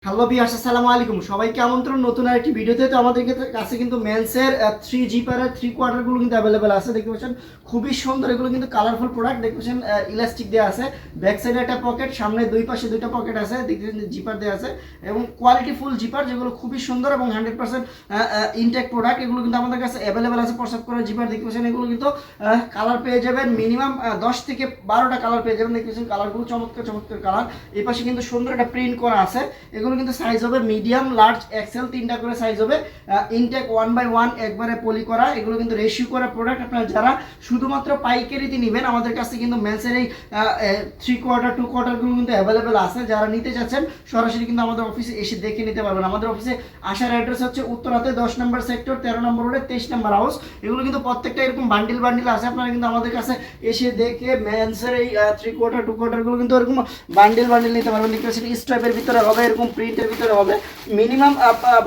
Hello viewers, আসসালামু আলাইকুম। সবাইকে আমন্ত্রণ নতুন আরেকটি ভিডিওতে। তো আমাদের কাছে কিন্তু মেন্সের 3 জিপারের 3 কোয়ার্টারগুলো কিন্তু অ্যাভেলেবেল আছে। দেখতে পাচ্ছেন খুবই সুন্দর, এগুলো কিন্তু কালারফুল প্রোডাক্ট। দেখতে পাচ্ছেন ইলাস্টিক দেওয়া আছে, ব্যাক সাইডে একটা পকেট, সামনে দুই পাশে দুইটা পকেট আছে। দেখতে পাচ্ছেন জিপার দেওয়া আছে এবং কোয়ালিটি ফুল জিপার, যেগুলো খুবই সুন্দর এবং 100% ইনটেক প্রোডাক্ট। এগুলো কিন্তু আমাদের কাছে অ্যাভেলেবেল আছে। প্রসাদ করার জিপার দেখতে পাচ্ছেন, এগুলো কিন্তু কালার পেয়ে যাবেন মিনিমাম 10 থেকে 12টা কালার পেয়ে যাবেন। দেখতে পাচ্ছেন কালারগুলো চমৎকার চমৎকার কালার। এই পাশে কিন্তু সুন্দর একটা প্রিন্ট করা আছে। এগুলো কিন্তু সাইজ হবে মিডিয়াম, লার্জ, এক্সেল, তিনটা করে সাইজ হবে। ইনটেক 1/1 একবারে পলি করা। এগুলো কিন্তু রেশিও করা প্রোডাক্ট। আপনারা যারা শুধুমাত্র পাইকারিতে নেবেন, আমাদের কাছে কিন্তু মেন্সের এই 3 কোয়ার্টার 2 কোয়ার্টারগুলো কিন্তু অ্যাভেলেবেল আছে। যারা নিতে চাচ্ছেন সরাসরি কিন্তু আমাদের অফিসে এসে দেখে নিতে পারবেন। আমাদের অফিসে আসার অ্যাড্রেস হচ্ছে উত্তরাতে 10 নম্বর সেক্টর, 13 নম্বর রোডে 23 নম্বর হাউস। এগুলো কিন্তু প্রত্যেকটা এরকম বান্ডিল বান্ডিল আছে। আপনারা কিন্তু আমাদের কাছে এসে দেখে মেন্সের এই 3 কোয়ার্টার 2 কোয়ার্টারগুলো কিন্তু এরকম বান্ডিল বান্ডিল নিতে পারবেন। দেখতে পাচ্ছেন স্ট্রাইপের ভিতরে হবে, এরকম প্রিন্টের ভিতরে হবে। মিনিমাম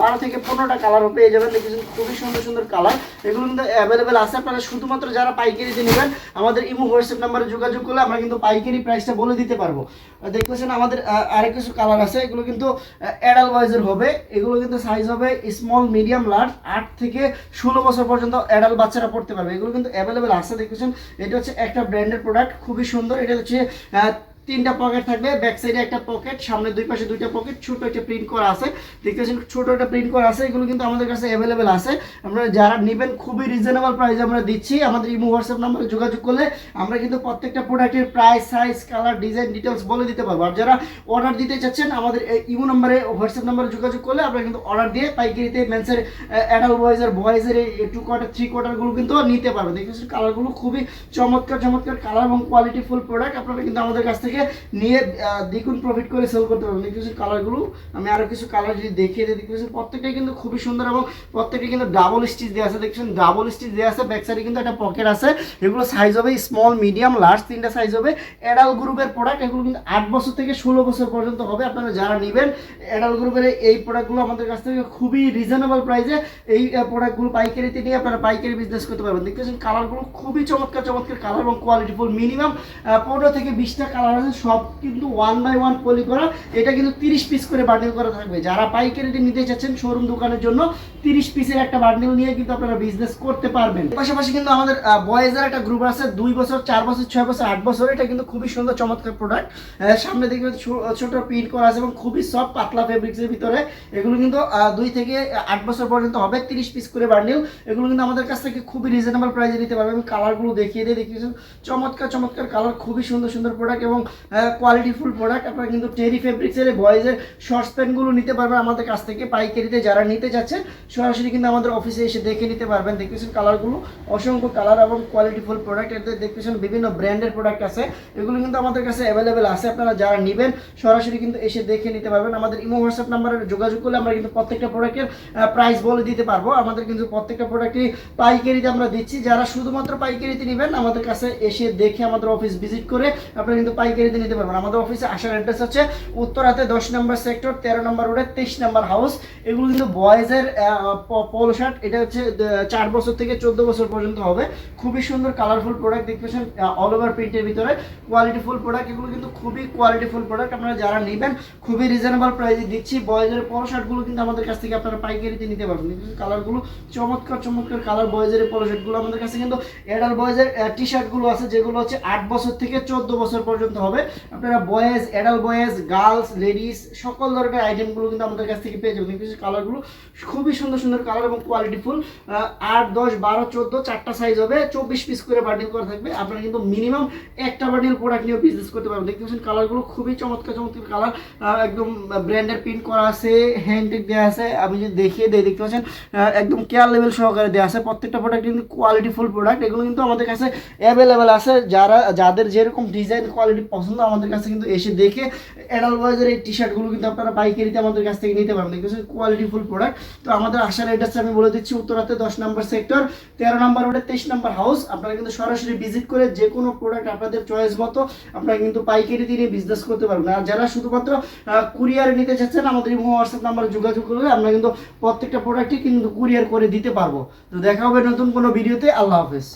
12 থেকে 15টা কালার পেয়ে যাবেন। দেখেছেন খুবই সুন্দর সুন্দর কালার। এগুলো কিন্তু অ্যাভেলেবেল আছে। আপনারা শুধুমাত্র যারা পাইকারিতে নেবেন, আমাদের ইমো হোয়াটসঅ্যাপ নাম্বারে যোগাযোগ করলে আমরা কিন্তু পাইকারি প্রাইসটা বলে দিতে পারবো। দেখতেছেন আমাদের আরেক কিছু কালার আছে। এগুলো কিন্তু অ্যাডাল্ট ওয়াইজের হবে। এগুলো কিন্তু সাইজ হবে স্মল, মিডিয়াম, লার্জ। 8 থেকে 16 বছর পর্যন্ত অ্যাডাল্ট বাচ্চারা পড়তে পারবে। এগুলো কিন্তু অ্যাভেলেবেল আছে। দেখতেছেন এটা হচ্ছে একটা ব্র্যান্ডের প্রোডাক্ট, খুবই সুন্দর। এটা হচ্ছে তিনটা পকেট থাকবে, ব্যাক সাইডে একটা পকেট, সামনে দুই পাশে দুইটা পকেট, ছোট একটা প্রিন্ট করা আছে। দেখতেছেন ছোট একটা প্রিন্ট করা আছে। এগুলো কিন্তু আমাদের কাছে অ্যাভেলেবেল আছে। আপনারা যারা নেবেন খুবই রিজনেবল প্রাইসে আমরা দিচ্ছি। আমাদের ইমো হোয়াটসঅ্যাপ নাম্বারে যোগাযোগ করলে আমরা কিন্তু প্রত্যেকটা প্রোডাক্টের price, size, colour, design, details বলে দিতে পারবো। আর যারা অর্ডার দিতে চাচ্ছেন, আমাদের ইমো নাম্বারে হোয়াটসঅ্যাপ নাম্বারে যোগাযোগ করলে আমরা কিন্তু অর্ডার দিয়ে পাইকারিতে মেন্সের অ্যাডাল্ট বয়েজের এই 2 কোয়ার্টার 3 কোয়ার্টারগুলো কিন্তু নিতে পারবেন। দেখতেছেন কালারগুলো খুবই চমৎকার চমৎকার কালার এবং কোয়ালিটি ফুল প্রোডাক্ট। আপনারা কিন্তু আমাদের কাছ থেকে নিয়ে দ্বিগুণ প্রফিট করে সেল করতে পারবেন। দেখতেছেন কালারগুলো, আমি আরো কিছু কালার যদি দেখিয়ে দিই। দেখতেছেন প্রত্যেকটাই কিন্তু খুবই সুন্দর এবং প্রত্যেকটা কিন্তু ডাবল স্টিচ দেওয়া আছে। দেখছেন ডাবল স্টিচ দেওয়া আছে, ব্যাক সাইডে কিন্তু একটা পকেট আছে। এগুলো সাইজ হবে স্মল, মিডিয়াম, লার্জ, তিনটা সাইজ হবে। অ্যাডাল্ট গ্রুপের প্রোডাক্ট। এগুলো কিন্তু 8 বছর থেকে 16 বছর পর্যন্ত হবে। আপনারা যারা নেবেন অ্যাডাল্ট গ্রুপের এই প্রোডাক্টগুলো আমাদের কাছ থেকে খুবই রিজনেবল প্রাইসে এই প্রোডাক্টগুলো পাইকারিতে নিয়ে আপনারা পাইকারি বিজনেস করতে পারবেন। দেখতেছেন কালারগুলো খুবই চমৎকার চমৎকার কালার এবং কোয়ালিটিফুল। মিনিমাম 15 থেকে 20টা কালার আছে, সব কিন্তু 1/1 পলি করা। এটা কিন্তু 30 পিস করে বান্ডিল করা থাকবে। যারা পাইকারিতে নিতে চাচ্ছেন শোরুম দোকানের জন্য, 30 পিসের একটা বান্ডিল নিয়ে কিন্তু আপনারা বিজনেস করতে পারবেন। পাশাপাশি কিন্তু আমাদের বয়েজের একটা গ্রুপ আছে, 2 বছর, 4 বছর, 6 বছর, 8 বছর। এটা কিন্তু খুবই সুন্দর চমৎকার প্রোডাক্ট। সামনে দেখবেন ছোট প্রিন্ট করা আছে এবং খুবই সফট পাতলা ফেব্রিক্সের ভিতরে। এগুলো কিন্তু 2 থেকে 8 বছর পর্যন্ত হবে, 30 পিস করে বান্ডিল। এগুলো কিন্তু আমাদের কাছ থেকে খুবই রিজনেবল প্রাইসে নিতে পারবেন। আমি কালারগুলো দেখিয়ে দিয়ে দেখিয়েছেন চমৎকার চমৎকার কালার, খুবই সুন্দর সুন্দর প্রোডাক্ট এবং কোয়ালিটি ফুল প্রোডাক্ট। আপনারা কিন্তু টেরি ফেব্রিক্সের বয়েজের শর্টস প্যান্টগুলো নিতে পারবেন আমাদের কাছ থেকে পাইকারিতে। যারা নিতে চাচ্ছেন সরাসরি কিন্তু আমাদের অফিসে এসে দেখে নিতে পারবেন। দেখতেছেন কালারগুলো অসংখ্য কালার এবং কোয়ালিটি ফুল প্রোডাক্ট। এতে দেখতেছেন বিভিন্ন ব্র্যান্ডের প্রোডাক্ট আছে। এগুলো কিন্তু আমাদের কাছে অ্যাভেলেবেল আছে। আপনারা যারা নেবেন সরাসরি কিন্তু এসে দেখে নিতে পারবেন। আমাদের ইমো হোয়াটসঅ্যাপ নাম্বারে যোগাযোগ করলে আমরা কিন্তু প্রত্যেকটা প্রোডাক্টের প্রাইস বলে দিতে পারবো। আমাদের কিন্তু প্রত্যেকটা প্রোডাক্টই পাইকারিতে আমরা দিচ্ছি। যারা শুধুমাত্র পাইকারিতে নেবেন, আমাদের কাছে এসে দেখে আমাদের অফিস ভিজিট করে আপনারা কিন্তু পাইকারিতে নিতে পারবেন। আমাদের অফিসে আসার অ্যাড্রেস হচ্ছে উত্তরাতে 10 নম্বর সেক্টর, 13 নম্বর রোডে 23 নম্বর হাউস। এগুলো কিন্তু বয়েজের পোলো শার্ট। এটা হচ্ছে 4 বছর থেকে 14 বছর পর্যন্ত হবে। খুবই সুন্দর কালারফুল প্রোডাক্ট। দেখতেছেন অল ওভার প্রিন্টের ভিতরে কোয়ালিটি ফুল প্রোডাক্ট। এগুলো কিন্তু খুবই কোয়ালিটি ফুল প্রোডাক্ট। আপনারা যারা নেবেন খুবই রিজনেবল প্রাইসে দিচ্ছি। বয়েজের পোলো শার্টগুলো কিন্তু আমাদের কাছ থেকে আপনারা পাইকারিতে নিতে পারবেন। কালারগুলো চমৎকার চমৎকার কালার। বয়েজের পোলো শার্টগুলো আমাদের কাছে কিন্তু অ্যাডাল্ট বয়েজের টি শার্টগুলো আছে, যেগুলো হচ্ছে 8 বছর থেকে 14 বছর পর্যন্ত হবে। আপনারা boys, adult boys, girls, ladies সকল ধরনের আইটেমগুলো কিন্তু আমাদের কাছ থেকে পেয়ে যাবেন। কালারগুলো খুবই সুন্দর সুন্দর কালার এবং কোয়ালিটি ফুল। 8, 10, 12, 14 চারটা সাইজ হবে, 24 পিস করে বান্ডিল করা থাকবে। আপনারা কিন্তু মিনিমাম একটা বান্ডিল প্রোডাক্ট নিয়ে বিজনেস করতে পারবেন। দেখতে পাচ্ছেন কালারগুলো খুবই চমৎকার চমৎকার কালার। একদম ব্র্যান্ডের প্রিন্ট করা আছে, হ্যান্ডটেক দেওয়া আছে। আমি যদি দেখিয়ে দিই, দেখতে পাচ্ছেন একদম কেয়ার লেভেল সহকারে দেওয়া আছে। প্রত্যেকটা প্রোডাক্ট কিন্তু কোয়ালিটি ফুল প্রোডাক্ট। এগুলো কিন্তু আমাদের কাছে অ্যাভেলেবেল আছে। যাদের যেরকম ডিজাইন কোয়ালিটি পছন্দ, আমাদের কাছে কিন্তু এসে দেখে অ্যাডাল্ট বয়েজের এই টি শার্টগুলো কিন্তু আপনারা পাইকারিতে আমাদের কাছ থেকে নিতে পারবেন। দেখতেছেন কোয়ালিটি ফুল প্রোডাক্ট। তো আমাদের আসার অ্যাড্রেস আমি বলে দিচ্ছি, উত্তরাতে 10 নম্বর সেক্টর, 13 নম্বর রোডে 23 নম্বর হাউস। আপনারা কিন্তু সরাসরি ভিজিট করে যে কোনো প্রোডাক্ট আপনাদের চয়েস মতো আপনারা কিন্তু পাইকারিতে নিয়ে বিজনেস করতে পারবেন। আর যারা শুধুমাত্র কুরিয়ারে নিতে চাচ্ছেন, আমাদের ইমো হোয়াটসঅ্যাপ নাম্বারে যোগাযোগ করলে আমরা কিন্তু প্রত্যেকটা প্রোডাক্টই কিন্তু কুরিয়ার করে দিতে পারবো। তো দেখা হবে নতুন কোনো ভিডিওতে। আল্লাহ হাফেজ।